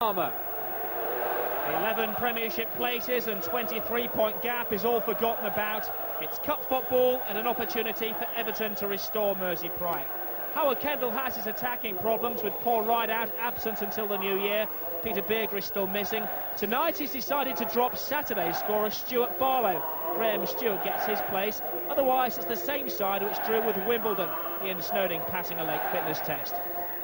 Armour. 11 Premiership places and 23-point gap is all forgotten about. It's cup football and an opportunity for Everton to restore Mersey pride. Howard Kendall has his attacking problems with Paul Rideout absent until the new year. Peter Berger is still missing. Tonight he's decided to drop Saturday's scorer Stuart Barlow. Graham Stewart gets his place. Otherwise it's the same side which drew with Wimbledon. Ian Snowdon passing a late fitness test.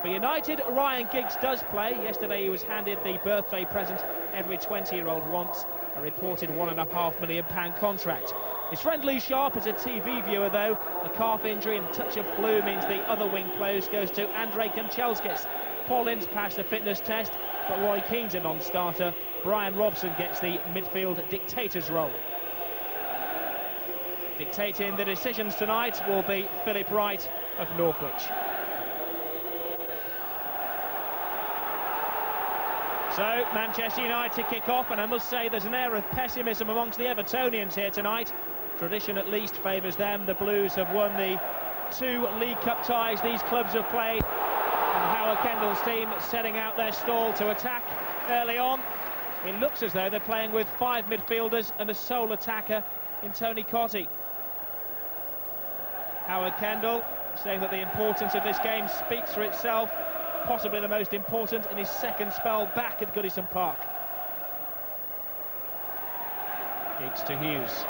For United, Ryan Giggs does play. Yesterday he was handed the birthday present every 20-year-old wants, a reported £1.5 million contract. His friend Lee Sharp is a TV viewer though. A calf injury and touch of flu means the other wing post goes to Andrei Kanchelskis. Paul Ince passed the fitness test, but Roy Keane's a non-starter. Brian Robson gets the midfield dictator's role. Dictating the decisions tonight will be Philip Wright of Northwich. So, Manchester United kick off, and I must say there's an air of pessimism amongst the Evertonians here tonight. Tradition at least favours them. The Blues have won the 2 League Cup ties these clubs have played. And Howard Kendall's team setting out their stall to attack early on. It looks as though they're playing with 5 midfielders and a sole attacker in Tony Cottee. Howard Kendall saying that the importance of this game speaks for itself. Possibly the most important in his second spell back at Goodison Park. Giggs to Hughes.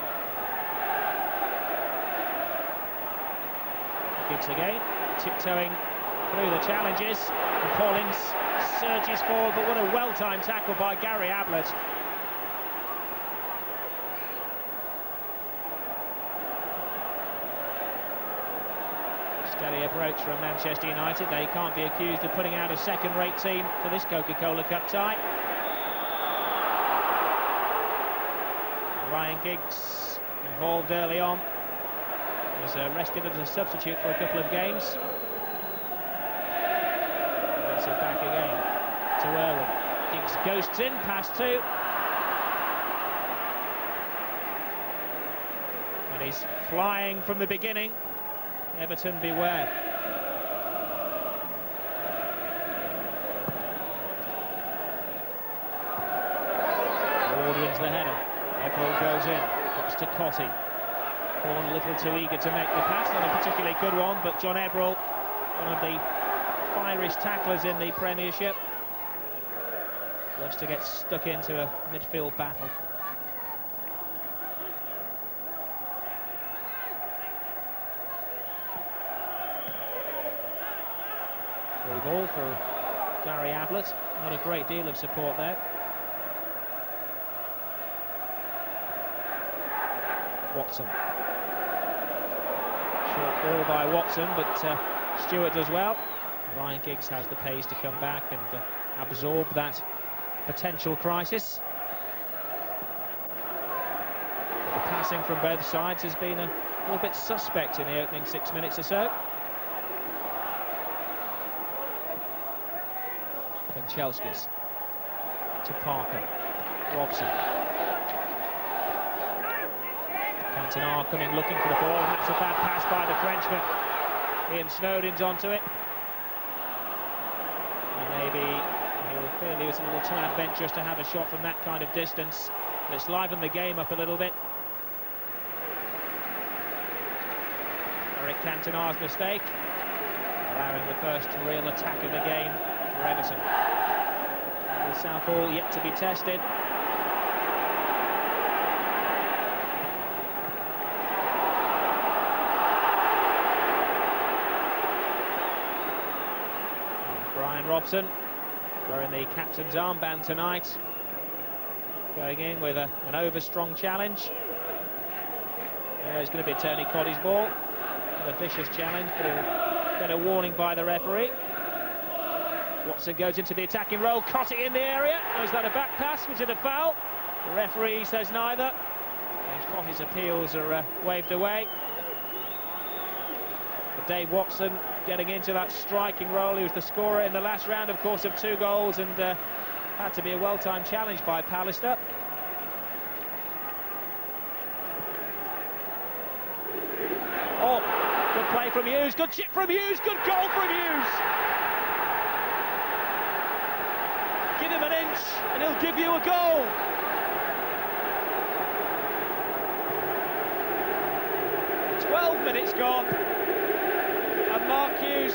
Giggs again, tiptoeing through the challenges. And Collins surges forward, but what a well-timed tackle by Gary Ablett. Steady approach from Manchester United. They can't be accused of putting out a second-rate team for this Coca-Cola Cup tie. Ryan Giggs involved early on. He was rested as a substitute for a couple of games. Gets it back again to Irwin. Giggs ghosts in, pass 2. And he's flying from the beginning. Everton beware. Ward wins the header. Everton goes in, drops to Cottee. Horn a little too eager to make the pass, not a particularly good one, but John Ebrell, one of the fieriest tacklers in the Premiership, loves to get stuck into a midfield battle. Free ball for Gary Ablett. Not a great deal of support there. Watson. Short ball by Watson, but Stewart does well. Ryan Giggs has the pace to come back and absorb that potential crisis. The passing from both sides has been a little bit suspect in the opening 6 minutes or so. Kanchelskis to Parker. Robson. Cantona coming looking for the ball, and that's a bad pass by the Frenchman. Ian Snowdon's onto it. And maybe he'll feel he was a little too adventurous to have a shot from that kind of distance. But it's livened the game up a little bit. Eric Cantona's mistake, allowing the first real attack of the game for Everton. Southall yet to be tested. And Brian Robson wearing the captain's armband tonight, going in with an over-strong challenge. It's going to be Tony Cottee's ball. A vicious challenge, but he'll get a warning by the referee. Watson goes into the attacking role. Cottee in the area. Was that a back pass? Was it a foul? The referee says neither. And Cottee's appeals are waved away. But Dave Watson getting into that striking role. He was the scorer in the last round, of course, of 2 goals, and had to be a well-timed challenge by Pallister. Oh, good play from Hughes. Good chip from Hughes. Good goal from Hughes. Give him an inch and he'll give you a goal. Minutes gone, and Mark Hughes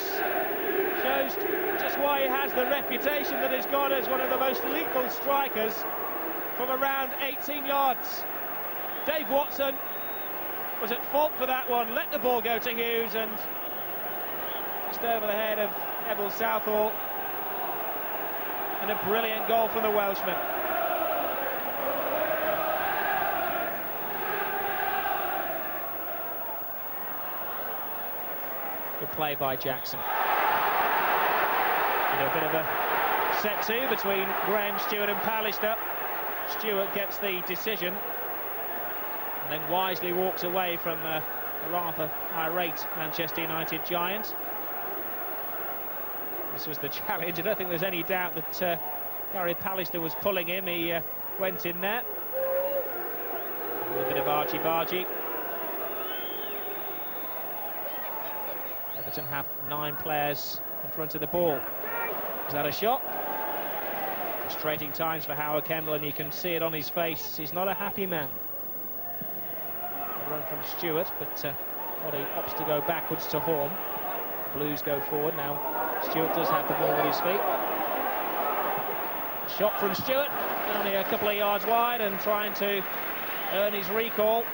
shows just why he has the reputation that he's got as one of the most lethal strikers from around 18 yards. Dave Watson was at fault for that one, let the ball go to Hughes, and just over the head of Neville Southall, and a brilliant goal from the Welshman. Good play by Jackson. And a bit of a set two between Graham, Stewart and Pallister. Stewart gets the decision and then wisely walks away from a rather irate Manchester United giant. This was the challenge. I don't think there's any doubt that Gary Pallister was pulling him. He went in there. A little bit of argy-bargy. Everton have 9 players in front of the ball. Is that a shot? Frustrating times for Howard Kendall, and you can see it on his face. He's not a happy man. A run from Stewart, but Oddy opts to go backwards to Horn. Blues go forward now. Stewart does have the ball with his feet. Shot from Stewart, only a couple of yards wide, and trying to earn his recall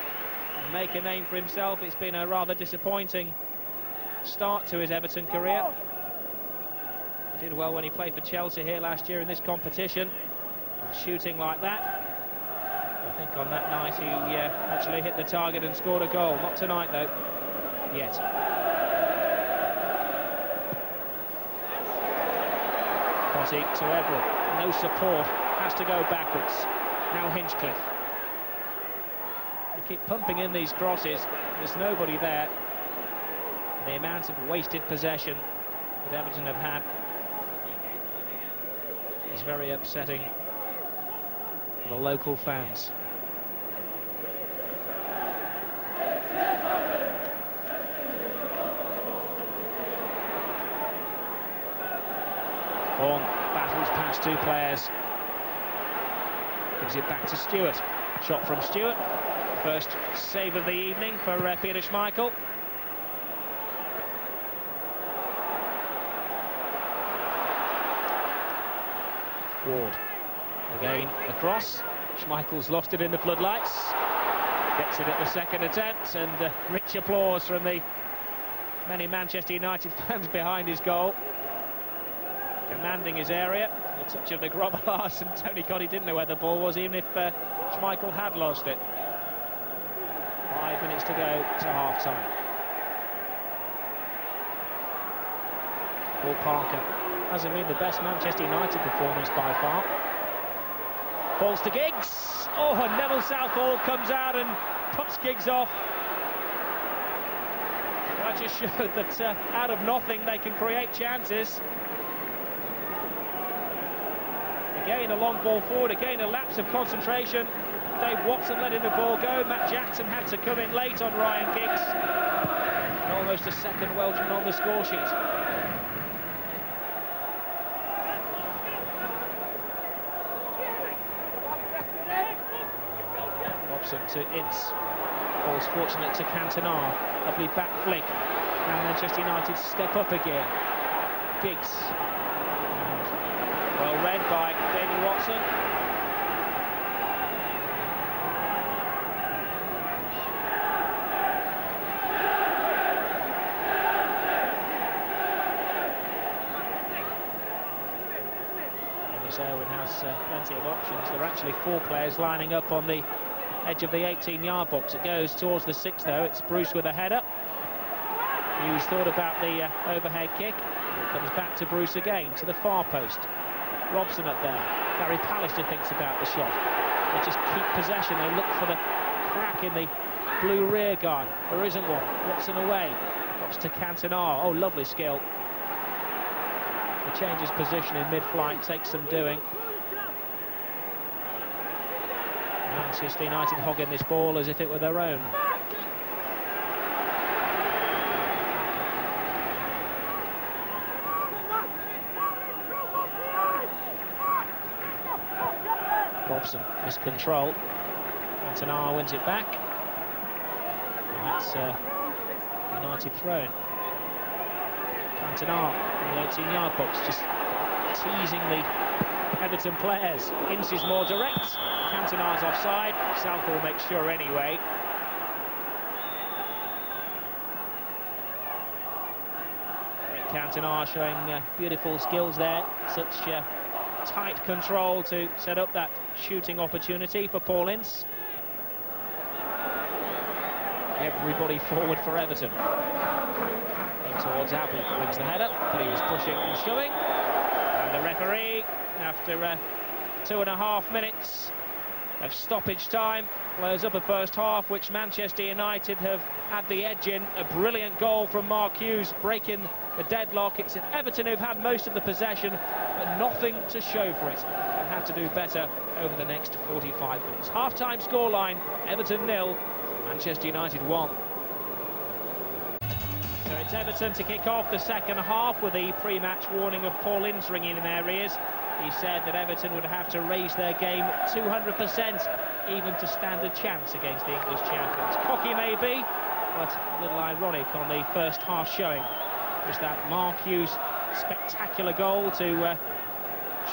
and make a name for himself. It's been a rather disappointing start to his Everton career. He did well when he played for Chelsea here last year in this competition, and shooting like that. I think on that night he actually hit the target and scored a goal. Not tonight though, yet. Potty to Everett, no support, has to go backwards. Now Hinchcliffe. They keep pumping in these crosses, there's nobody there. The amount of wasted possession that Everton have had is very upsetting for the local fans. Horn battles past 2 players, gives it back to Stewart. Shot from Stewart, first save of the evening for Peter Schmeichel. Ward again across. Schmeichel's lost it in the floodlights, gets it at the second attempt, and rich applause from the many Manchester United fans behind his goal, commanding his area. A touch of the Grobbelaars, and Tony Cotty didn't know where the ball was, even if Schmeichel had lost it. 5 minutes to go to half-time. Paul Parker hasn't been the best Manchester United performance by far. Falls to Giggs. Oh, and Neville Southall comes out and puts Giggs off. That just showed that out of nothing they can create chances. Again, a long ball forward, again a lapse of concentration. Dave Watson letting the ball go. Matt Jackson had to come in late on Ryan Giggs. And almost a second Welshman on the score sheet. To Ince, ball's fortunate to Cantona, lovely back flick. Now Manchester United step up again. Giggs, well read by David Watson. Dennis Irwin has plenty of options. There are actually 4 players lining up on the edge of the 18-yard box. It goes towards the 6 though. It's Bruce with a header. Hughes thought about the overhead kick. It comes back to Bruce again, to the far post. Robson up there. Gary Pallister thinks about the shot. They just keep possession. They look for the crack in the blue rear guard. There isn't one. Watson away. Drops to Cantona. Oh, lovely skill. He changes position in mid-flight, takes some doing. Manchester United hogging this ball as if it were their own. Robson miscontrol. Cantona wins it back. And that's United throw-in. Cantona in the 18-yard box, just teasing the Everton players. Ince is more direct. Cantona's offside. Southall makes sure anyway. Cantona showing beautiful skills there. Such tight control to set up that shooting opportunity for Paul Ince. Everybody forward for Everton. In towards Ablett, wins the header, but he was pushing and shoving. And the referee, after 2.5 minutes of stoppage time, blows up a first half which Manchester United have had the edge in. A brilliant goal from Mark Hughes, breaking the deadlock. It's Everton who've had most of the possession, but nothing to show for it. They'll have to do better over the next 45 minutes. Half-time scoreline, Everton 0, Manchester United 1. So it's Everton to kick off the second half with the pre-match warning of Paul Ince ringing in their ears. He said that Everton would have to raise their game 200% even to stand a chance against the English champions. Cocky maybe, but a little ironic on the first half showing. Was that Mark Hughes' spectacular goal to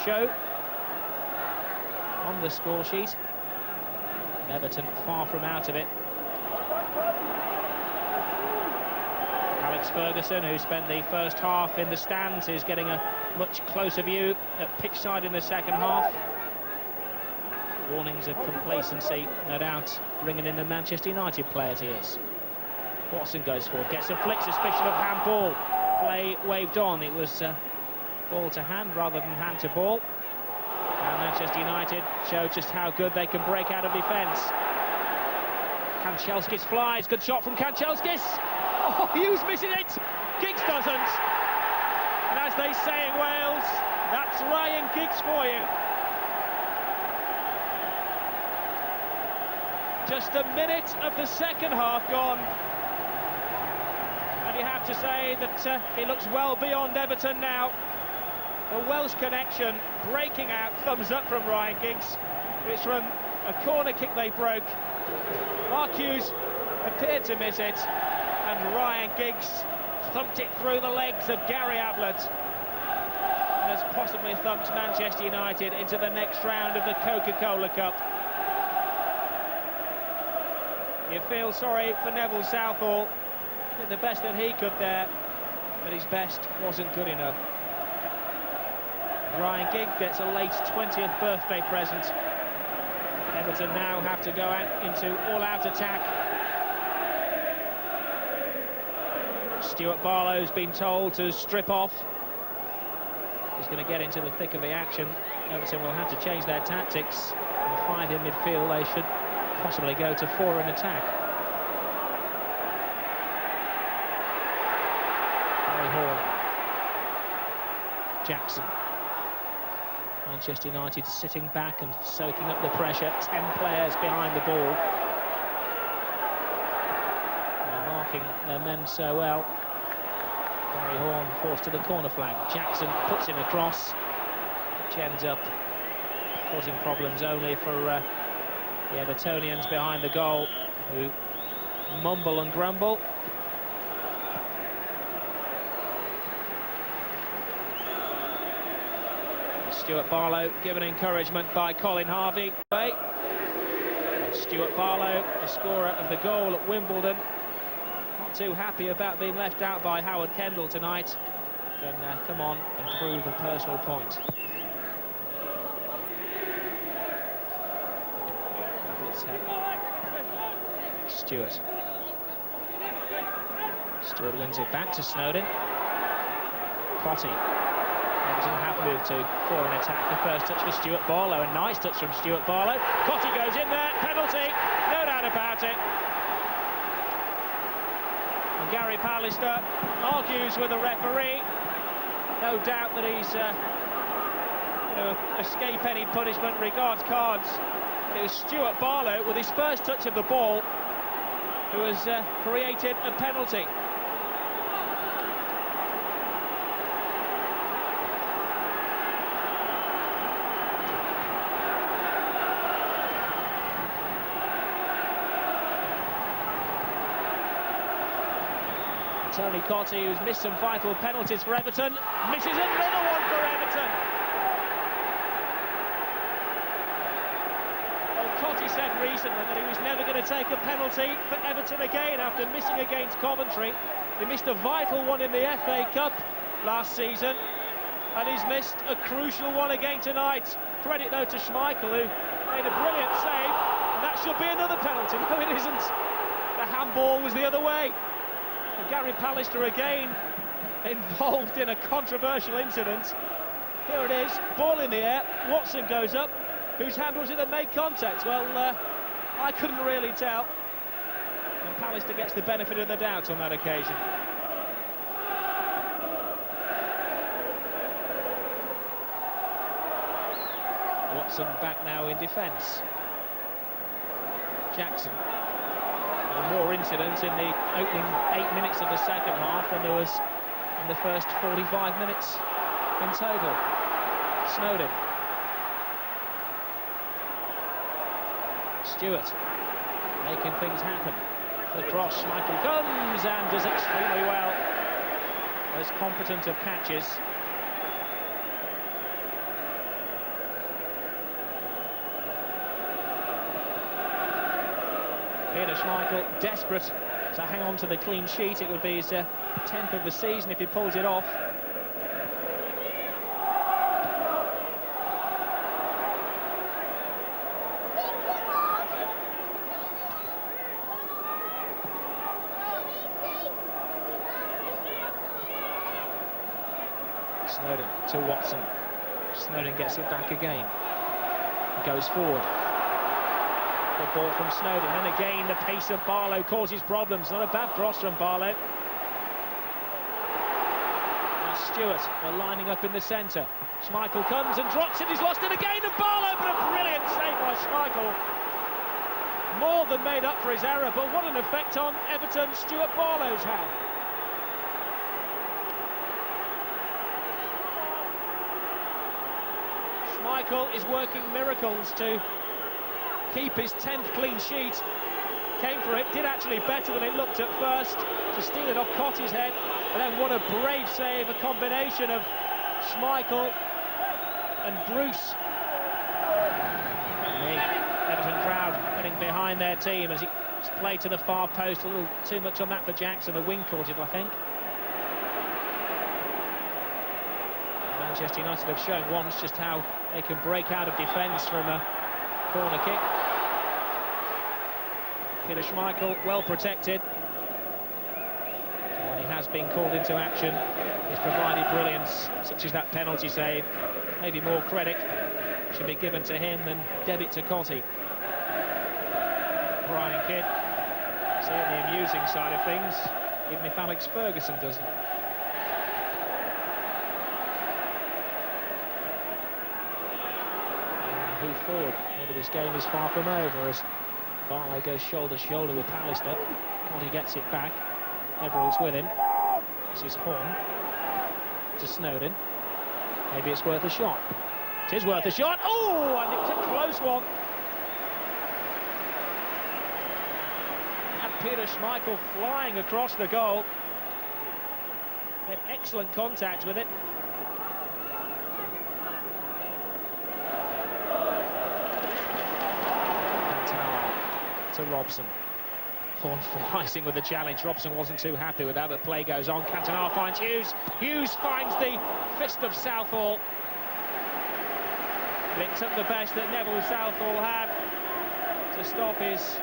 show on the score sheet. And Everton far from out of it. Alex Ferguson, who spent the first half in the stands, is getting a much closer view at pitch side in the second half. Warnings of complacency, no doubt, ringing in the Manchester United players' ears. Watson goes forward, gets a flick, suspicion of handball. Play waved on. It was ball to hand rather than hand to ball. And Manchester United show just how good they can break out of defence. Kanchelskis flies, good shot from Kanchelskis. Oh, Hughes misses it. Giggs doesn't. And as they say in Wales, that's Ryan Giggs for you. Just a minute of the second half gone. And you have to say that it looks well beyond Everton now. The Welsh connection breaking out. Thumbs up from Ryan Giggs. It's from a corner kick they broke. Mark Hughes appeared to miss it, and Ryan Giggs thumped it through the legs of Gary Ablett, and has possibly thumped Manchester United into the next round of the Coca-Cola Cup. You feel sorry for Neville Southall. Did the best that he could there, but his best wasn't good enough. Ryan Giggs gets a late 20th birthday present. Everton now have to go out into all-out attack. Stuart Barlow's been told to strip off. He's going to get into the thick of the action. Everton will have to change their tactics. With 5 in midfield, they should possibly go to 4 in attack. Harry Horn. Jackson. Manchester United sitting back and soaking up the pressure. 10 players behind the ball. They're marking their men so well. Barry Horn forced to the corner flag. Jackson puts him across, which ends up causing problems only for the Evertonians behind the goal, who mumble and grumble. Stuart Barlow given encouragement by Colin Harvey. Stuart Barlow, the scorer of the goal at Wimbledon, not too happy about being left out by Howard Kendall tonight. Can come on and prove a personal point. Stewart wins it back to Snowden. Cotty. Everton have moved to 4 in attack. The first touch for Stuart Barlow, a nice touch from Stuart Barlow. Cotty goes in there, penalty, no doubt about it. And Gary Pallister argues with the referee. No doubt that he's escape any punishment, regards cards. It was Stuart Barlow with his first touch of the ball who has created a penalty. Tony Cottee, who's missed some vital penalties for Everton, misses another one for Everton. Well, Cottee said recently that he was never going to take a penalty for Everton again after missing against Coventry. He missed a vital one in the FA Cup last season, and he's missed a crucial one again tonight. Credit, though, to Schmeichel, who made a brilliant save, and that should be another penalty. No, it isn't. The handball was the other way. And Gary Pallister again involved in a controversial incident. Here it is, ball in the air, Watson goes up. Whose hand was it that made contact? Well, I couldn't really tell. And Pallister gets the benefit of the doubt on that occasion. Watson back now in defence. Jackson. More incidents in the opening 8 minutes of the second half than there was in the first 45 minutes in total. Snowden. Stewart making things happen. The cross, Schmeichel comes and does extremely well. Most competent of catches. Peter Schmeichel, desperate to hang on to the clean sheet. It would be his 10th of the season if he pulls it off. Snowden to Watson. Snowden gets it back again. Goes forward. The ball from Snowden, and again the pace of Barlow causes problems. Not a bad cross from Barlow. And Stewart, they're lining up in the centre. Schmeichel comes and drops it, he's lost it again, and Barlow, but a brilliant save by Schmeichel. More than made up for his error, but what an effect on Everton Stuart Barlow's had. Schmeichel is working miracles to keep his 10th clean sheet. Came for it, did actually better than it looked at first, to steal it off Cottee's head, and then what a brave save, a combination of Schmeichel and Bruce. The Everton crowd getting behind their team as it's played to the far post. A little too much on that for Jackson. The wing caught it, I think. Manchester United have shown once just how they can break out of defence from a corner kick. Peter Schmeichel, well protected. When he has been called into action, he's provided brilliance, such as that penalty save. Maybe more credit should be given to him than debit to Cottee. Brian Kidd, certainly amusing side of things, even if Alex Ferguson doesn't. And move forward. Maybe this game is far from over as Barlow goes shoulder to shoulder with Pallister. Cottee gets it back. Everall's with him. This is Horn to Snowden. Maybe it's worth a shot. It is worth a shot. Oh, and it was a close one. And Peter Schmeichel flying across the goal. Made excellent contact with it. To Robson. Horn flying with the challenge. Robson wasn't too happy with that, but play goes on. Cantona finds Hughes. Hughes finds the fist of Southall. It took the best that Neville Southall had to stop his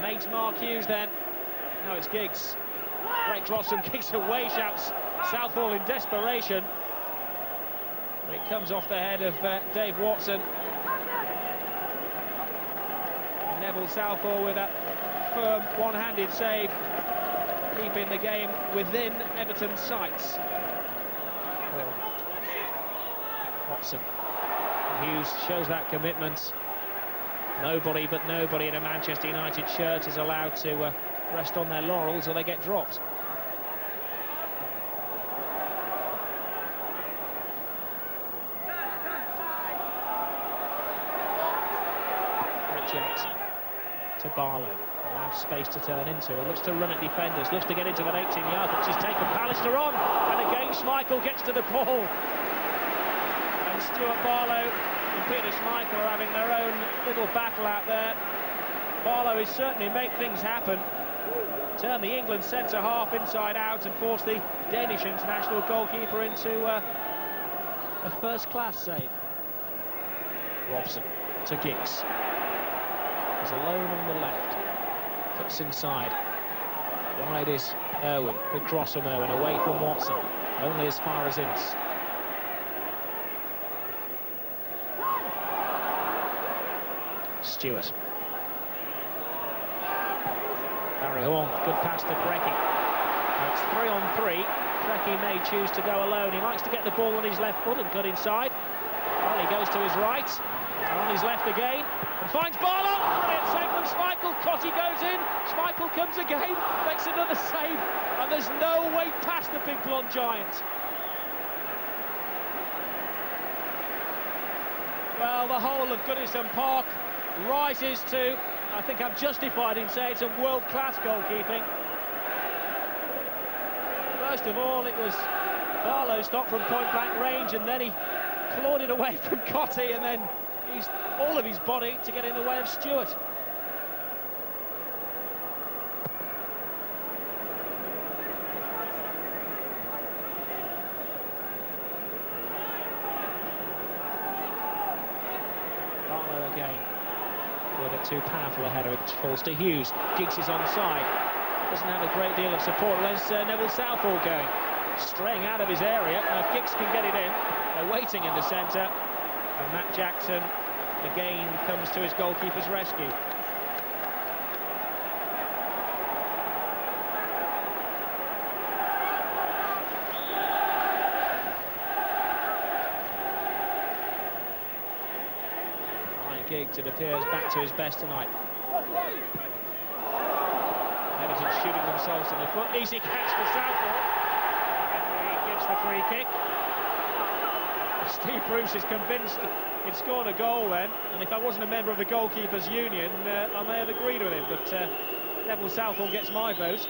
mate Mark Hughes then. Now it's Giggs. Great cross from Giggs away, shouts Southall in desperation. It comes off the head of Dave Watson. Neville Southall with that firm one-handed save, keeping the game within Everton's sights. Watson. And Hughes shows that commitment. Nobody but nobody in a Manchester United shirt is allowed to rest on their laurels or they get dropped. Jackson to Barlow. Have space to turn into. He looks to run at defenders, looks to get into that 18-yard, which has taken Pallister on, and again Schmeichel gets to the ball. And Stuart Barlow and Peter Schmeichel are having their own little battle out there. Barlow is certainly make things happen, turn the England centre-half inside out and force the Danish international goalkeeper into a first-class save. Robson to Giggs. He's alone on the left. Cuts inside. Wide is Irwin. Good cross from Irwin, away from Watson. Only as far as Ince. Stewart. Barry Horn, good pass to Brecky. Now it's 3-on-3. Brecky may choose to go alone. He likes to get the ball on his left foot and cut inside. Well, he goes to his right. And on his left again. And finds Barlow. Brilliant save from Schmeichel. Cotty goes in. Schmeichel comes again. Makes another save. And there's no way past the big blonde giant. Well, the whole of Goodison Park rises to, I think I'm justified in saying, some world-class goalkeeping. First of all, it was Barlow stopped from point-blank range, and then he clawed it away from Cotty, and then used all of his body to get in the way of Stewart. Barlow again. With a too powerful a header, it falls to Hughes. Giggs is onside. Doesn't have a great deal of support. There's Neville Southall going. Straying out of his area. Now if Giggs can get it in, they're waiting in the centre. And Matt Jackson again comes to his goalkeeper's rescue. Ryan Giggs, it appears, back to his best tonight. Everton shooting themselves in the foot. Easy catch for Southall. Referee gives the free kick. Steve Bruce is convinced he'd scored a goal then, and if I wasn't a member of the goalkeepers union, I may have agreed with him, but Neville Southall gets my vote.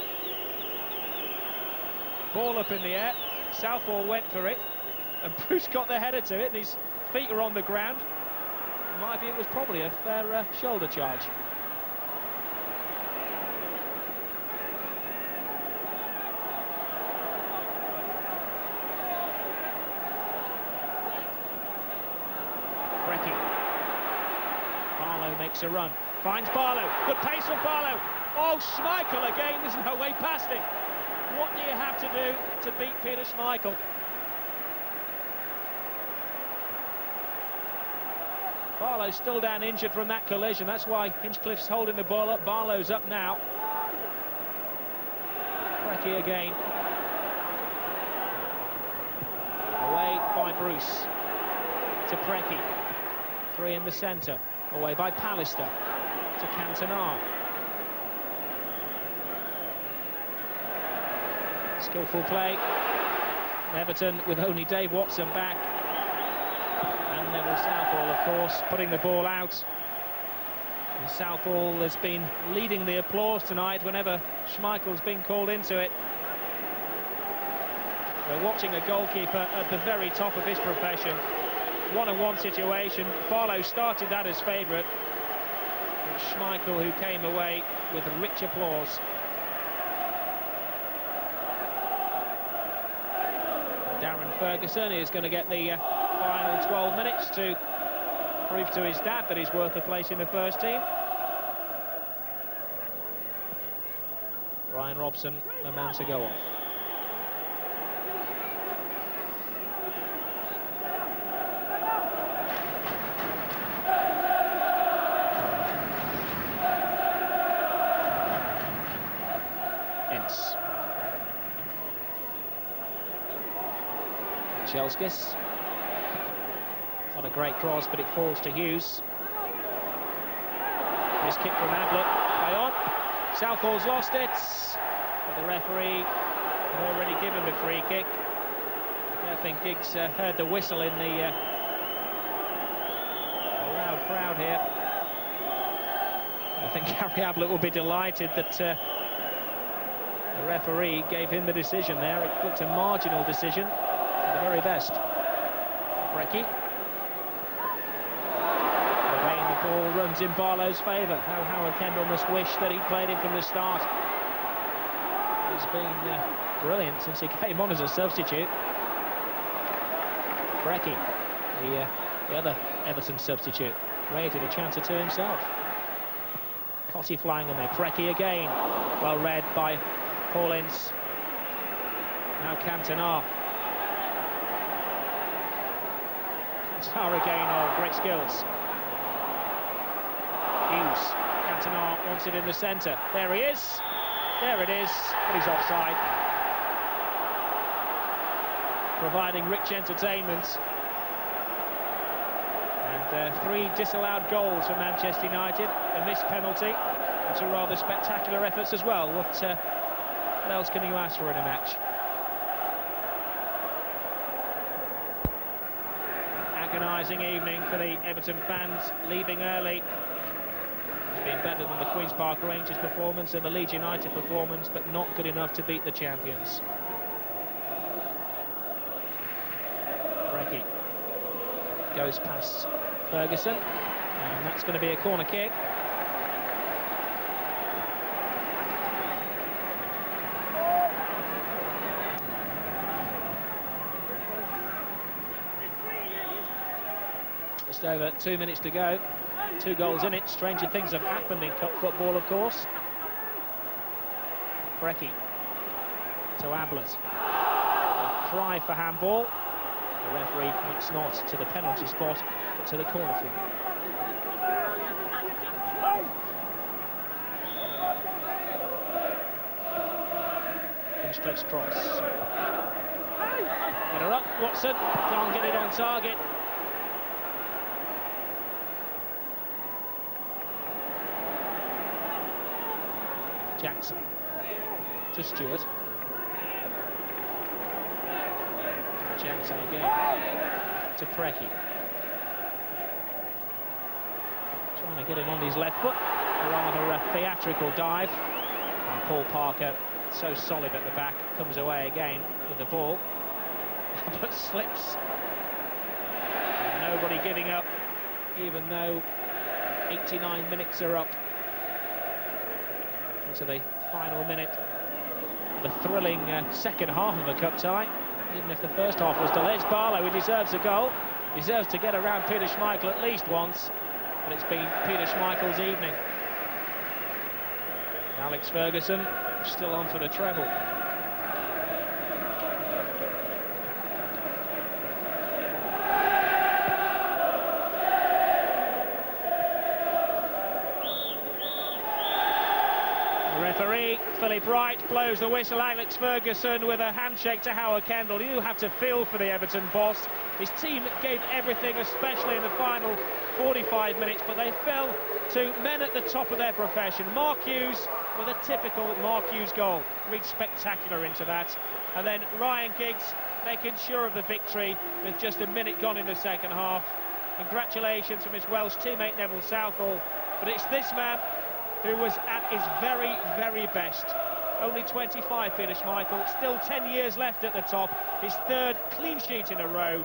Ball up in the air, Southall went for it, and Bruce got the header to it, and his feet are on the ground. In my view, it was probably a fair shoulder charge. Barlow makes a run, finds Barlow, good pace from Barlow. Oh, Schmeichel again, there's no way past it. What do you have to do to beat Peter Schmeichel? Barlow's still down injured from that collision, that's why Hinchcliffe's holding the ball up. Barlow's up now. Brecky again. Away by Bruce to Brecky. Three in the centre, away by Pallister to Cantona. Skillful play. Everton with only Dave Watson back. And Neville Southall, of course, putting the ball out. And Southall has been leading the applause tonight whenever Schmeichel's been called into it. We're watching a goalkeeper at the very top of his profession. One-on-one situation. Barlow started that as favourite. And Schmeichel, who came away with rich applause. Darren Ferguson is going to get the final 12 minutes to prove to his dad that he's worth a place in the first team. Ryan Robson, the man to go on. Chelskis. Not a great cross, but it falls to Hughes. This kick from Ablett. Play on. Southall's lost it. But the referee had already given the free kick. I think Giggs heard the whistle in the loud crowd here. I think Gary Ablett will be delighted that the referee gave him the decision there. It looked a marginal decision at the very best. Brecky. Again, the ball runs in Barlow's favour. How Howard Kendall must wish that he'd played him from the start. He's been brilliant since he came on as a substitute. Brecky, the other Everton substitute, created a chance or two himself. Cotty flying on there. Brecky again. Well read by Paulins. Now Cantona. Cantona again. Oh, great skills. Hughes. Cantona wants it in the centre. There he is. There it is. But he's offside. Providing rich entertainment. And 3 disallowed goals for Manchester United. A missed penalty. And 2 rather spectacular efforts as well. What else can you ask for in a match? Agonising evening for the Everton fans, leaving early. It's been better than the Queen's Park Rangers performance and the Leeds United performance, but not good enough to beat the champions. Brecky goes past Ferguson, and that's going to be a corner kick. Just over 2 minutes to go. 2 goals in it. Stranger things have happened in cup football, of course. Brecky to Ablett. A cry for handball. The referee points not to the penalty spot, but to the corner flag. Stretch cross. Get her up, Watson. Can't get it on target. Jackson to Stewart. Jackson again to Brecky. Trying to get him on his left foot. A rather theatrical dive. And Paul Parker, so solid at the back, comes away again with the ball. But slips. And nobody giving up, even though 89 minutes are up. Into the final minute. The thrilling second half of a cup tie. Even if the first half was delayed. Barlow, who deserves a goal, deserves to get around Peter Schmeichel at least once, but it's been Peter Schmeichel's evening. Alex Ferguson still on for the treble. Referee Philip Wright blows the whistle. Alex Ferguson with a handshake to Howard Kendall. You have to feel for the Everton boss. His team gave everything, especially in the final 45 minutes, but they fell to men at the top of their profession. Mark Hughes with a typical Mark Hughes goal. Read spectacular into that. And then Ryan Giggs making sure of the victory with just a minute gone in the second half. Congratulations from his Welsh teammate Neville Southall. But it's this man who was at his very, very best. Only 25, Peter Schmeichel, still 10 years left at the top, his 3rd clean sheet in a row,